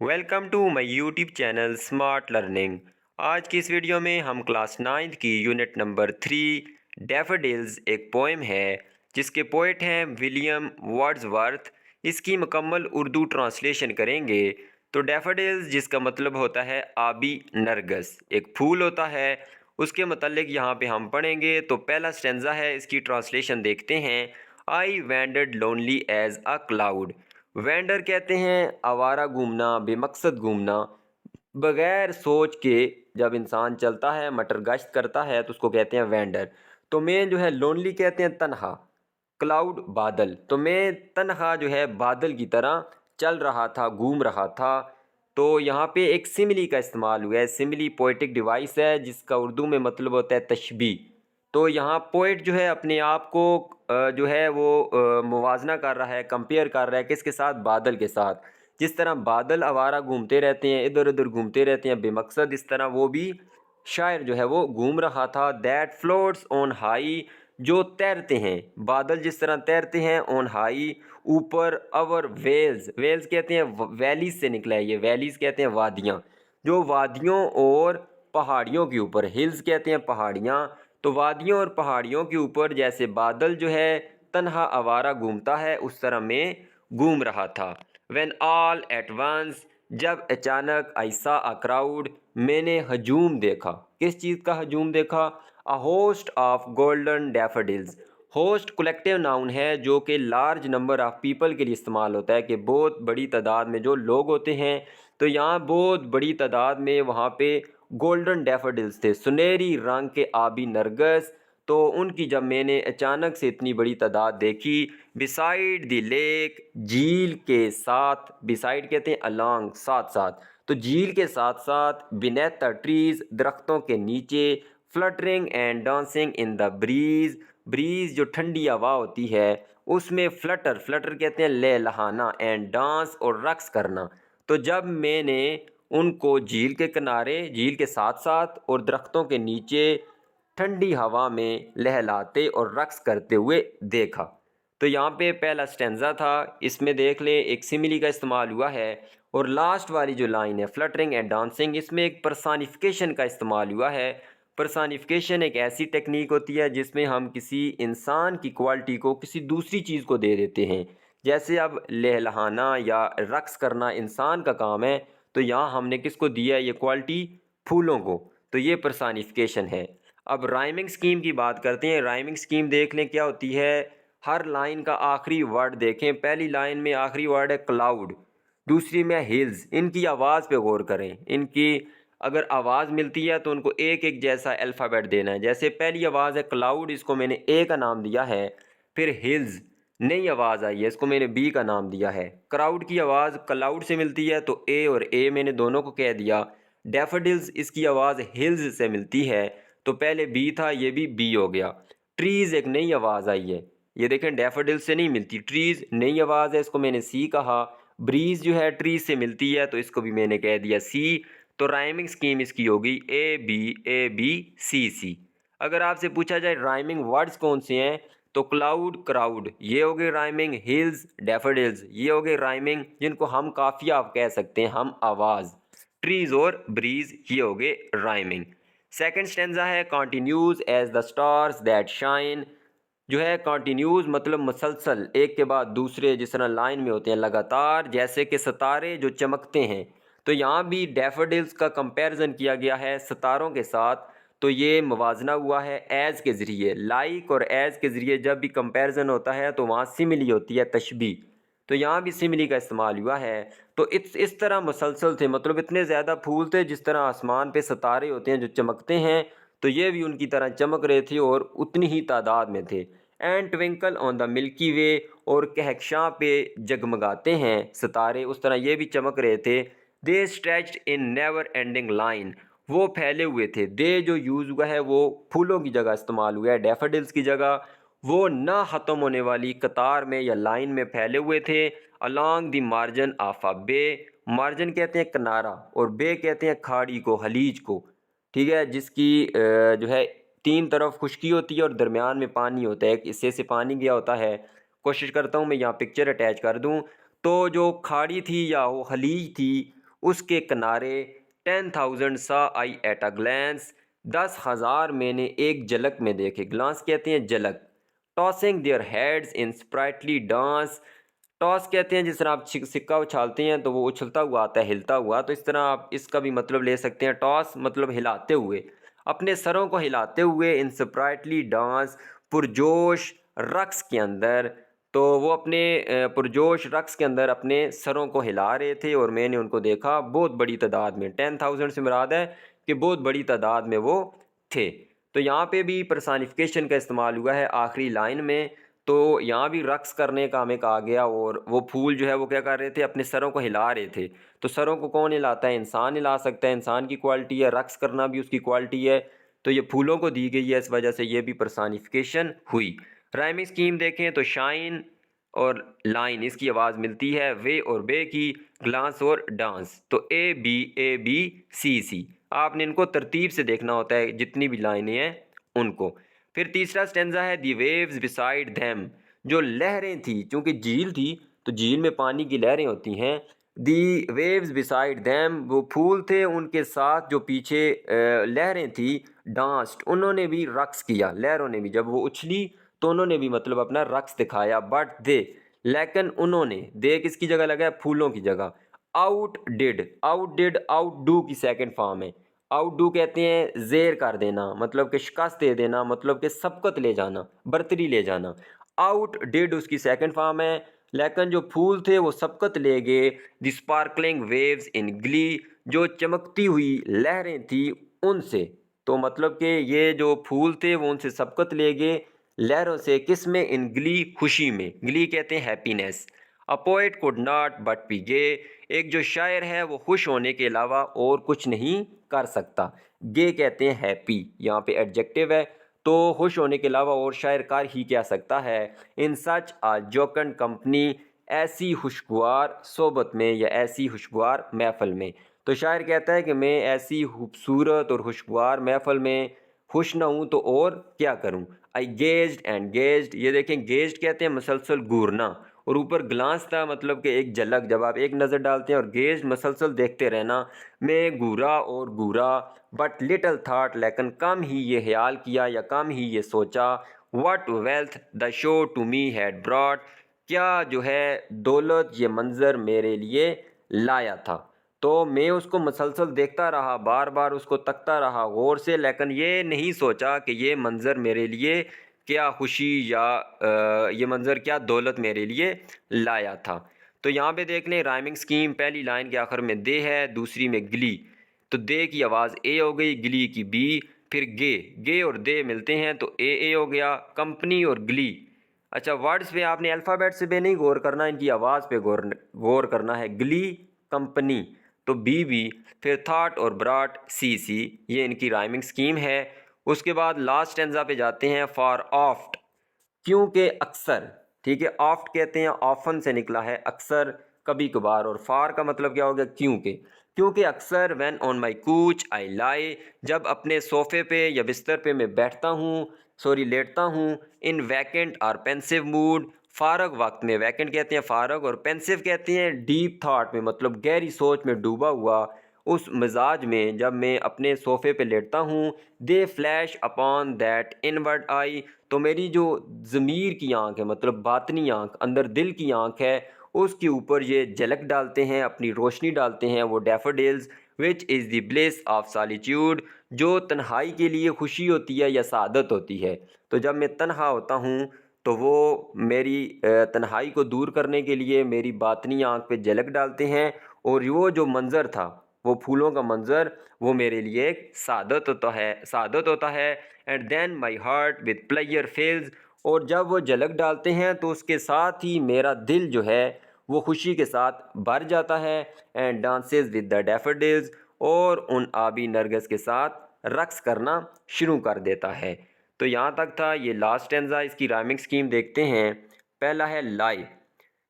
Welcome to my YouTube channel smart learning. आज की इस वीडियो में हम क्लास 9th की यूनिट नंबर 3 डैफोडिल्स एक पोएम है जिसके पोइट हैं विलियम वर्ड्सवर्थ। इसकी मुकम्मल उर्दू ट्रांसलेशन करेंगे। तो डैफोडिल्स जिसका मतलब होता है आबी नरगस, एक फूल होता है, उसके मतलब यहाँ पे हम पढ़ेंगे। तो पहला स्टेंजा है, इसकी ट्रांसलेशन देखते हैं। I wandered lonely as a cloud. Wander कहते हैं आवारा घूमना, बेमकसद घूमना, बगैर सोच के। जब इंसान चलता है, मटर गश्त करता है, तो उसको कहते हैं वेंडर। तो मैं जो है लोनली कहते हैं तन्हा, क्लाउड बादल। तो मैं तन्हा जो है बादल की तरह चल रहा था, घूम रहा था। तो यहाँ पे एक सिमिली का इस्तेमाल हुआ है। सिमिली पोएटिक डिवाइस है जिसका उर्दू में मतलब होता है तशबीह। तो यहाँ पोइट जो है अपने आप को जो है वो मुवाजना कर रहा है, कंपेयर कर रहा है किसके साथ? बादल के साथ। जिस तरह बादल आवारा घूमते रहते हैं, इधर उधर घूमते रहते हैं बेमकसद, इस तरह वो भी शायर जो है वो घूम रहा था। दैट फ्लोट्स ऑन हाई, जो तैरते हैं, बादल जिस तरह तैरते हैं ऑन हाई, ऊपर। अवर वेल्स, वेल्स कहते हैं वैलीज से निकला है ये, वैलीज कहते हैं वादियाँ, जो वादियों और पहाड़ियों के ऊपर, हिल्स कहते हैं पहाड़ियाँ। तो वादियों और पहाड़ियों के ऊपर जैसे बादल जो है तन्हा आवारा घूमता है, उस तरह मैं घूम रहा था। When all at once, जब अचानक, आई सा अ क्राउड, मैंने हजूम देखा। किस चीज़ का हजूम देखा? A host of golden daffodils. Host collective noun है जो कि लार्ज नंबर ऑफ पीपल के लिए इस्तेमाल होता है, कि बहुत बड़ी तादाद में जो लोग होते हैं। तो यहाँ बहुत बड़ी तादाद में वहाँ पे गोल्डन डैफोडिल्स थे, सुनहरी रंग के आबी नरगस। तो उनकी जब मैंने अचानक से इतनी बड़ी तादाद देखी, बिसाइड द लेक, झील के साथ, बिसाइड कहते हैं अलॉन्ग, साथ साथ, तो झील के साथ साथ, बिनेथ द ट्रीज, दरख्तों के नीचे, fluttering and dancing in the breeze, breeze जो ठंडी हवा होती है उसमें फ्लटर, फ्लटर कहते हैं लहलहाना, एंड डांस और रक्स करना। तो जब मैंने उनको झील के किनारे, झील के साथ साथ और दरख्तों के नीचे ठंडी हवा में लहलाते और रक्स करते हुए देखा। तो यहाँ पे पहला स्टेंजा था, इसमें देख ले एक सिमिली का इस्तेमाल हुआ है। और लास्ट वाली जो लाइन है फ्लटरिंग एंड डांसिंग, इसमें एक पर्सानिफिकेशन का इस्तेमाल हुआ है। पर्सानिफिकेशन एक ऐसी टेक्निक होती है जिसमें हम किसी इंसान की क्वालिटी को किसी दूसरी चीज़ को दे देते हैं। जैसे अब लहलहाना या रक्स करना इंसान का काम है, तो यहाँ हमने किसको दिया है ये क्वालिटी? फूलों को। तो ये पर्सानिफिकेशन है। अब राइमिंग स्कीम की बात करते हैं। राइमिंग स्कीम देख लें क्या होती है। हर लाइन का आखिरी वर्ड देखें। पहली लाइन में आखिरी वर्ड है क्लाउड, दूसरी में हिल्स। इनकी आवाज़ पे गौर करें। इनकी अगर आवाज़ मिलती है तो उनको एक एक जैसा अल्फ़ाबेट देना है। जैसे पहली आवाज़ है क्लाउड, इसको मैंने ए का नाम दिया है। फिर हिल्स, नई आवाज़ आई है, इसको मैंने बी का नाम दिया है। क्राउड की आवाज़ क्लाउड से मिलती है तो ए और ए मैंने दोनों को कह दिया। डैफोडिल्स इसकी आवाज़ हिल्स से मिलती है, तो पहले बी था, ये भी बी हो गया। ट्रीज़ एक नई आवाज़ आई है, ये देखें डैफोडिल्स से नहीं मिलती, ट्रीज़ नई आवाज़ है, इसको मैंने सी कहा। ब्रीज जो है ट्रीज से मिलती है, तो इसको भी मैंने कह दिया सी। तो राइमिंग स्कीम इसकी होगी ए बी सी सी। अगर आपसे पूछा जाए राइमिंग वर्ड्स कौन से हैं, तो क्लाउड, क्राउड ये हो गए राइमिंग, हिल्स, डैफोडिल्स ये हो गए राइमिंग, जिनको हम काफिया आप कह सकते हैं, हम आवाज़। ट्रीज और ब्रीज ये हो गए राइमिंग। सेकंड स्टेंजा है continues as the stars that shine. जो है कंटिन्यूज मतलब मुसलसल, एक के बाद दूसरे, जिस तरह लाइन में होते हैं लगातार, जैसे कि सितारे जो चमकते हैं। तो यहाँ भी डैफोडिल्स का कंपैरिजन किया गया है सितारों के साथ। तो ये मुवाजना हुआ है एज के ज़रिए। लाइक और एज के ज़रिए जब भी कंपैरिजन होता है तो वहाँ सिमिली होती है, तशबीह। तो यहाँ भी सिमिली का इस्तेमाल हुआ है। तो इस तरह मुसलसल थे, मतलब इतने ज़्यादा फूल थे जिस तरह आसमान पे सितारे होते हैं जो चमकते हैं, तो ये भी उनकी तरह चमक रहे थे और उतनी ही तादाद में थे। And twinkle on the Milky Way, और कहकशां पे जगमगाते हैं सितारे, उस तरह ये भी चमक रहे थे। They stretched in never ending line, वो फैले हुए थे। दे जो यूज़ हुआ है वो फूलों की जगह इस्तेमाल हुआ है, डैफोडिल्स की जगह। वो ना ख़त्म होने वाली कतार में या लाइन में फैले हुए थे। Along the margin of a bay, margin कहते हैं किनारा, और बे कहते हैं खाड़ी को, हलीज को। ठीक है, जिसकी जो है तीन तरफ खुश्की होती है और दरमियान में पानी होता है, एक हिस्से से पानी गया होता है। कोशिश करता हूँ मैं यहाँ पिक्चर अटैच कर दूँ। तो जो खाड़ी थी या वो खलीज थी, उसके किनारे 10,000 सा आई एट अ ग्लैंस, 10,000 मैंने एक झलक में देखे। ग्लांस कहते हैं झलक। Tossing their heads in sprightly dance, toss कहते हैं जिस तरह आप सिक्का उछालते हैं तो वो उछलता हुआ आता है, हिलता हुआ, तो इस तरह आप इसका भी मतलब ले सकते हैं। टॉस मतलब हिलाते हुए, अपने सरों को हिलाते हुए, इन स्प्राइटली डांस, पुरजोश रक्स के अंदर। तो वो अपने पुरजोश रक्स के अंदर अपने सरों को हिला रहे थे और मैंने उनको देखा बहुत बड़ी तादाद में। 10,000 से मुराद है कि बहुत बड़ी तादाद में वो थे। तो यहाँ पे भी पर्सनिफिकेशन का इस्तेमाल हुआ है आखिरी लाइन में। तो यहाँ भी रक्स करने का हमें कहा गया और वो फूल जो है वो क्या कर रहे थे, अपने सरों को हिला रहे थे। तो सरों को कौन हिलाता है? इंसान हिला सकता है, इंसान की क्वालिटी है, रक्स करना भी उसकी क्वालिटी है। तो ये फूलों को दी गई है, इस वजह से ये भी पर्सनिफिकेशन हुई। राइमिंग स्कीम देखें तो शाइन और लाइन इसकी आवाज़ मिलती है वे और बे की, ग्लांस और डांस। तो ए बी सी। आपने इनको तरतीब से देखना होता है जितनी भी लाइनें हैं उनको। फिर तीसरा स्टेंजा है दी वेव्स बिसाइड देम, जो लहरें थी, चूंकि झील थी तो झील में पानी की लहरें होती हैं। दी वेव्स बिसाइड देम, वो फूल थे उनके साथ जो पीछे लहरें थी। डांस्ड, उन्होंने भी रक्स किया, लहरों ने भी जब वो उछली तो उन्होंने भी मतलब अपना रक्स दिखाया। बट दे, लेकिन उन्होंने, दे किसकी जगह लगा है? फूलों की जगह। आउट डू की सेकंड फॉर्म है। आउट डू कहते हैं जेर कर देना, मतलब कि शिकस्त दे देना, मतलब कि सबकत ले जाना, बर्तरी ले जाना। आउट डिड उसकी सेकंड फॉर्म है। लेकिन जो फूल थे वो सबकत ले गए। The sparkling waves in Glee, जो चमकती हुई लहरें थी उनसे। तो मतलब कि ये जो फूल थे वो उनसे सबकत ले गए लहरों से, किस में? इन ग्ली, खुशी में। ग्ली कहते हैं happiness. A poet could not but be gay, एक जो शायर है वो खुश होने के अलावा और कुछ नहीं कर सकता। गे कहते हैं हैप्पी, यहाँ पे एडजेक्टिव है। तो खुश होने के अलावा और शायर कर ही क्या सकता है। इन सच आ जोकन कंपनी, ऐसी खुशगवार सोबत में या ऐसी खुशगवार महफल में। तो शायर कहता है कि मैं ऐसी खूबसूरत और खुशगवार महफल में खुश ना हूँ तो और क्या करूँ। आई गेज्ड एंड गेज्ड, ये देखें गेज्ड कहते हैं मसलसल घूरना, और ऊपर ग्लांस था मतलब कि एक झलक, जब आप एक नज़र डालते हैं, और गेज्ड मसलसल देखते रहना। मैं घूरा और घूरा, बट लिटल थाट, लेकिन कम ही ये ख्याल किया या कम ही ये सोचा। What wealth the show to me had brought, क्या जो है दौलत ये मंज़र मेरे लिए लाया था। तो मैं उसको मसलसल देखता रहा, बार बार उसको तकता रहा गौर से, लेकिन ये नहीं सोचा कि ये मंज़र मेरे लिए क्या खुशी या ये मंज़र क्या दौलत मेरे लिए लाया था। तो यहाँ पे देख लें राइमिंग स्कीम, पहली लाइन के आखिर में दे है, दूसरी में गली। तो दे की आवाज़ ए हो गई, गली की बी। फिर गे और दे मिलते हैं तो ए हो गया। कंपनी और गली। अच्छा, वर्ड्स पे आपने अल्फ़ाबेट से भी नहीं गौर करना, इनकी आवाज़ पे गौर करना है। गली, कंपनी, तो बी। फिर थाट और ब्राट, सी। ये इनकी राइमिंग स्कीम है। उसके बाद लास्ट स्टेंजा पे जाते हैं। फॉर ऑफ्ट, क्योंकि अक्सर, ठीक है, ऑफ्ट कहते हैं ऑफन से निकला है, अक्सर, कभी कभार। और फार का मतलब क्या हो गया? क्योंकि अक्सर। व्हेन ऑन माई कूच आई लाई, जब अपने सोफे पे या बिस्तर पे मैं बैठता हूँ, लेटता हूँ। इन वैकेंट और पेंसिव मूड, फारग वक्त में। वैकेंट कहते हैं फारग, और पेंसिव कहते हैं डीप थाट में, मतलब गहरी सोच में डूबा हुआ उस मिजाज में, जब मैं अपने सोफे पे लेटता हूँ। दे फ्लैश अपॉन दैट इनवर्ड आई, तो मेरी जो ज़मीर की आंख है, मतलब बातनी आंख, अंदर दिल की आंख है, उसके ऊपर ये झलक डालते हैं, अपनी रोशनी डालते हैं वो daffodils. Which is the bliss of solitude, जो तन्हाई के लिए खुशी होती है या सादत होती है। तो जब मैं तन्हा होता हूँ तो वो मेरी तन्हाई को दूर करने के लिए मेरी बातनी आंख पे झलक डालते हैं, और वो जो मंज़र था, वो फूलों का मंज़र, वो मेरे लिए एक सादत होता है। And then my heart with pleasure fills, और जब वो झलक डालते हैं तो उसके साथ ही मेरा दिल जो है वो खुशी के साथ भर जाता है। And dances with the daffodils, और उन आबी नरगिस के साथ रक्स करना शुरू कर देता है। तो यहाँ तक था ये लास्ट स्टेंजा। इसकी राइमिंग स्कीम देखते हैं। पहला है लाई,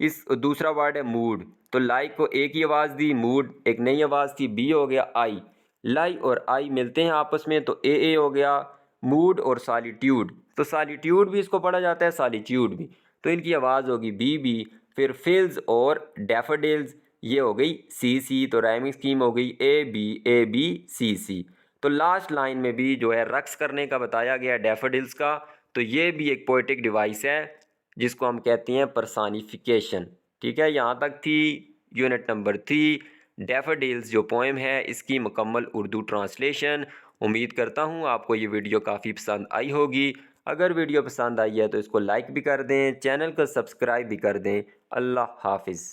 इस दूसरा वर्ड है मूड। तो लाई को एक ही आवाज़ दी, मूड एक नई आवाज़ थी, बी हो गया आई। लाई और आई मिलते हैं आपस में तो ए हो गया। मूड और सॉलिट्यूड, तो सॉलिट्यूड भी इसको पढ़ा जाता है, सॉलिट्यूड भी, तो इनकी आवाज़ होगी बी। फिर फिल्स और डैफोडिल्स, ये हो गई सी सी, तो राइमिंग स्कीम हो गई ए बी सी सी। तो लास्ट लाइन में भी जो है रक्स करने का बताया गया डैफोडिल्स का, तो ये भी एक पोएटिक डिवाइस है जिसको हम कहते हैं पर्सानिफिकेशन। ठीक है, यहाँ तक थी यूनिट नंबर 3 डैफोडिल्स जो पोएम है इसकी मुकम्मल उर्दू ट्रांसलेशन। उम्मीद करता हूँ आपको ये वीडियो काफ़ी पसंद आई होगी। अगर वीडियो पसंद आई है तो इसको लाइक भी कर दें, चैनल को सब्सक्राइब भी कर दें। अल्लाह हाफिज़।